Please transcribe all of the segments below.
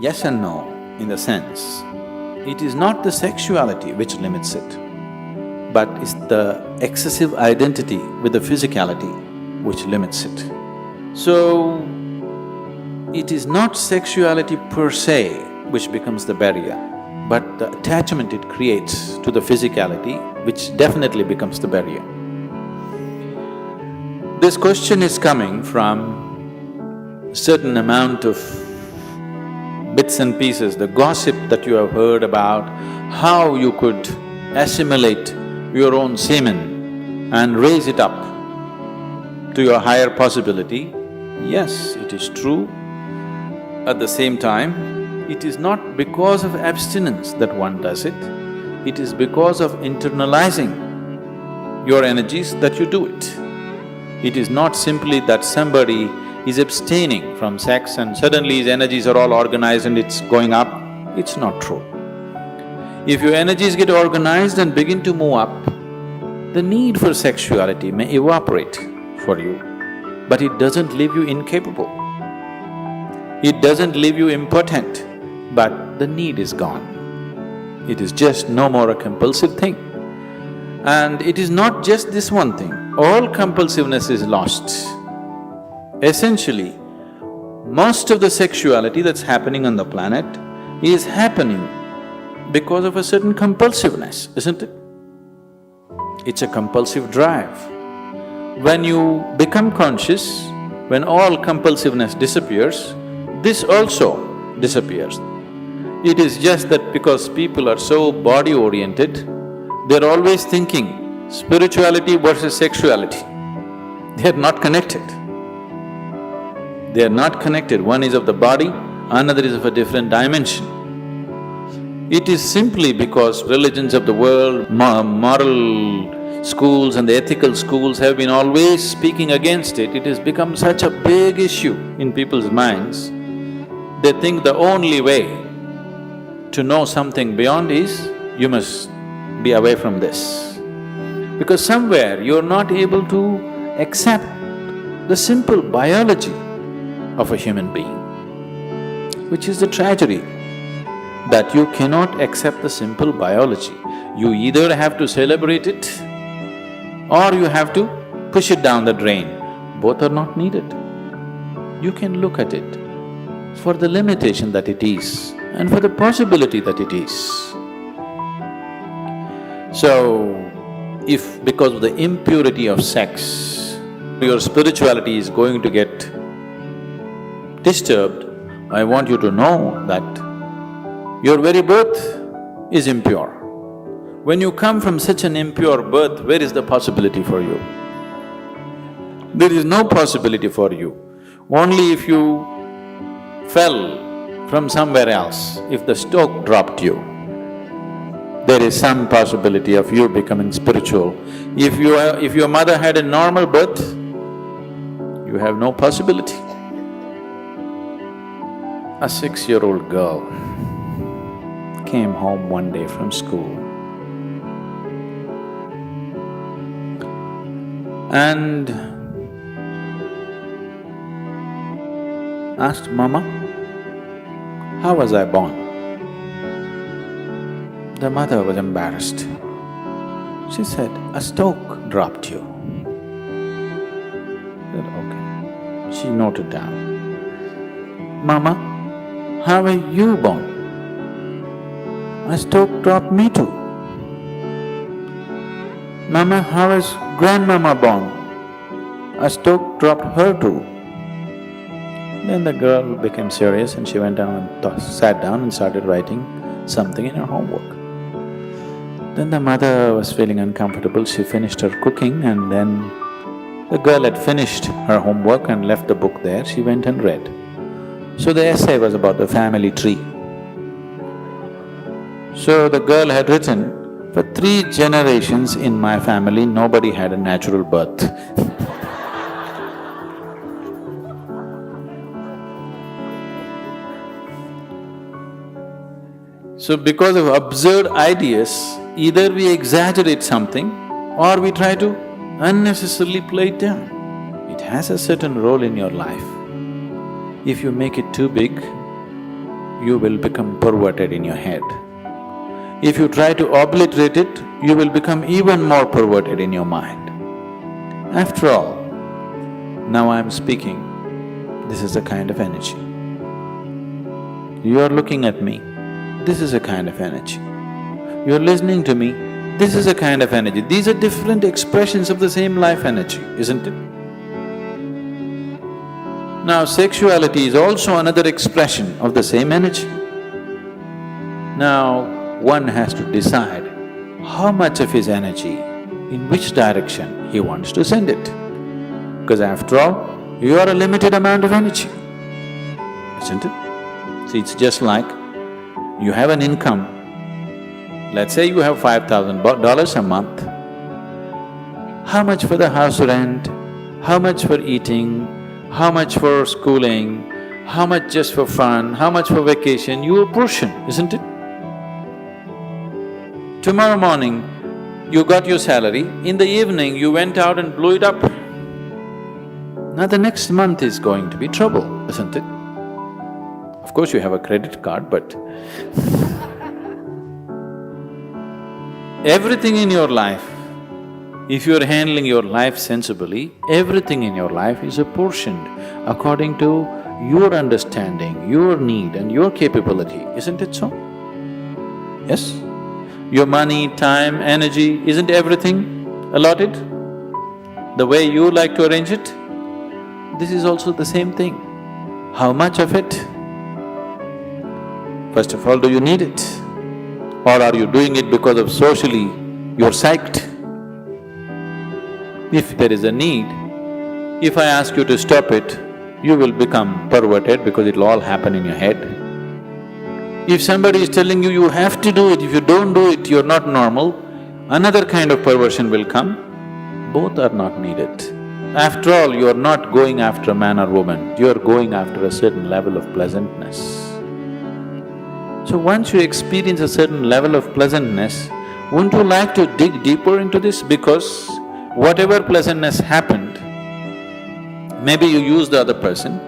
Yes and no, in the sense, it is not the sexuality which limits it, but it's the excessive identity with the physicality which limits it. So, it is not sexuality per se which becomes the barrier, but the attachment it creates to the physicality which definitely becomes the barrier. This question is coming from a certain amount of bits and pieces, the gossip that you have heard about how you could assimilate your own semen and raise it up to your higher possibility. Yes, it is true. At the same time, it is not because of abstinence that one does it, it is because of internalizing your energies that you do it. It is not simply that somebody is abstaining from sex and suddenly his energies are all organized and it's going up. It's not true. If your energies get organized and begin to move up, the need for sexuality may evaporate for you, but it doesn't leave you incapable. It doesn't leave you impotent, but the need is gone. It is just no more a compulsive thing. And it is not just this one thing, all compulsiveness is lost. Essentially, most of the sexuality that's happening on the planet is happening because of a certain compulsiveness, isn't it? It's a compulsive drive. When you become conscious, when all compulsiveness disappears, this also disappears. It is just that because people are so body-oriented, they're always thinking spirituality versus sexuality. They're not connected. They are not connected, one is of the body, another is of a different dimension. It is simply because religions of the world, moral schools and the ethical schools have been always speaking against it, it has become such a big issue in people's minds. They think the only way to know something beyond is, you must be away from this. Because somewhere you're not able to accept the simple biology of a human being, which is the tragedy, that you cannot accept the simple biology. You either have to celebrate it or you have to push it down the drain. Both are not needed. You can look at it for the limitation that it is and for the possibility that it is. So, if because of the impurity of sex, your spirituality is going to get disturbed, I want you to know that your very birth is impure. When you come from such an impure birth, where is the possibility for you? There is no possibility for you. Only if you fell from somewhere else, if the stoke dropped you, there is some possibility of you becoming spiritual. If your mother had a normal birth, you have no possibility. A 6-year-old girl came home one day from school and asked, "Mama, how was I born?" The mother was embarrassed. She said, "A stoke dropped you." I said, "Okay." She noted down. "Mama, how were you born?" "A stoke dropped me too." "Mama, how was grandmama born?" "A stoke dropped her too." Then the girl became serious and she went down and sat down and started writing something in her homework. Then the mother was feeling uncomfortable, she finished her cooking and then the girl had finished her homework and left the book there, she went and read. So the essay was about the family tree. So the girl had written, "For 3 generations in my family, nobody had a natural birth." So because of absurd ideas, either we exaggerate something or we try to unnecessarily play it down. It has a certain role in your life. If you make it too big, you will become perverted in your head. If you try to obliterate it, you will become even more perverted in your mind. After all, now I am speaking, this is a kind of energy. You are looking at me, this is a kind of energy. You are listening to me, this is a kind of energy. These are different expressions of the same life energy, isn't it? Now, sexuality is also another expression of the same energy. Now, one has to decide how much of his energy, in which direction he wants to send it. Because after all, you are a limited amount of energy, isn't it? See, it's just like you have an income. Let's say you have $5,000 a month. How much for the house rent? How much for eating? How much for schooling? How much just for fun? How much for vacation? Your portion, isn't it? Tomorrow morning, you got your salary, in the evening you went out and blew it up. Now the next month is going to be trouble, isn't it? Of course you have a credit card, but everything in your life, if you're handling your life sensibly, everything in your life is apportioned according to your understanding, your need and your capability, isn't it so? Yes? Your money, time, energy, isn't everything allotted the way you like to arrange it? This is also the same thing. How much of it? First of all, do you need it? Or are you doing it because of socially you're psyched? If there is a need, if I ask you to stop it, you will become perverted because it'll all happen in your head. If somebody is telling you, you have to do it, if you don't do it, you're not normal, another kind of perversion will come. Both are not needed. After all, you're not going after a man or woman, you're going after a certain level of pleasantness. So once you experience a certain level of pleasantness, wouldn't you like to dig deeper into this? Because whatever pleasantness happened, maybe you used the other person,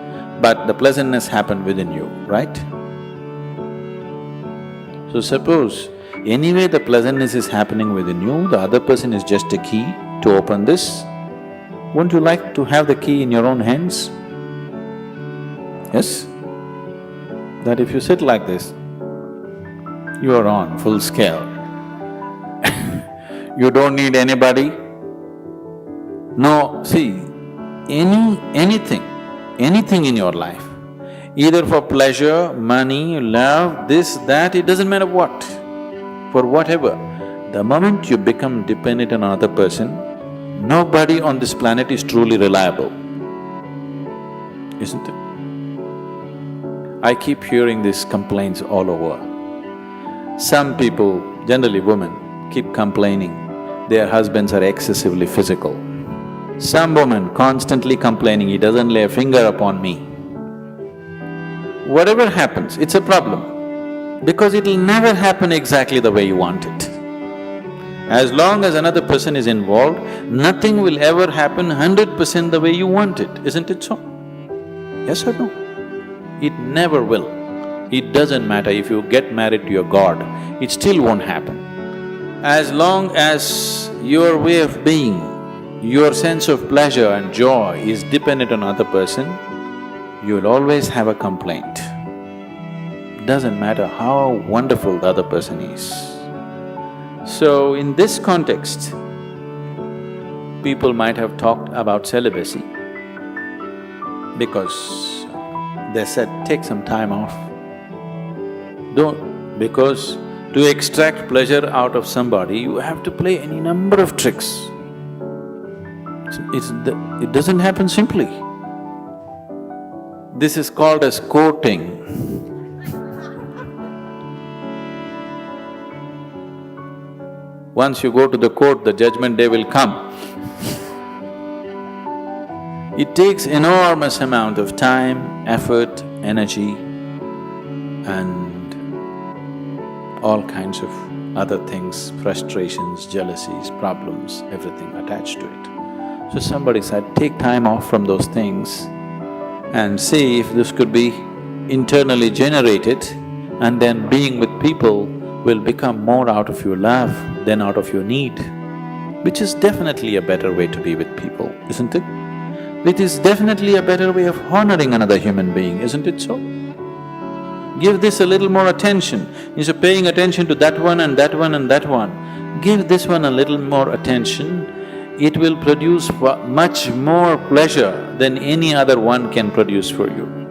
but the pleasantness happened within you, right? So suppose anyway the pleasantness is happening within you, the other person is just a key to open this, wouldn't you like to have the key in your own hands? Yes? That if you sit like this, you are on full scale. You don't need anybody. No, see, anything in your life, either for pleasure, money, love, this, that, it doesn't matter what, for whatever, the moment you become dependent on another person, nobody on this planet is truly reliable, isn't it? I keep hearing these complaints all over. Some people, generally women, keep complaining their husbands are excessively physical. Some woman constantly complaining, he doesn't lay a finger upon me. Whatever happens, it's a problem, because it'll never happen exactly the way you want it. As long as another person is involved, nothing will ever happen 100% the way you want it, isn't it so? Yes or no? It never will. It doesn't matter if you get married to your god, it still won't happen. As long as your way of being, your sense of pleasure and joy is dependent on another person, you'll always have a complaint. Doesn't matter how wonderful the other person is. So, in this context, people might have talked about celibacy because they said, take some time off. Don't… because to extract pleasure out of somebody, you have to play any number of tricks. It doesn't happen simply. This is called as courting. Once you go to the court, the judgment day will come. It takes enormous amount of time, effort, energy and all kinds of other things, frustrations, jealousies, problems, everything attached to it. So somebody said, take time off from those things and see if this could be internally generated, and then being with people will become more out of your love than out of your need, which is definitely a better way to be with people, isn't it? It is definitely a better way of honoring another human being, isn't it so? Give this a little more attention. Instead of paying attention to that one and that one and that one, give this one a little more attention. It will produce much more pleasure than any other one can produce for you.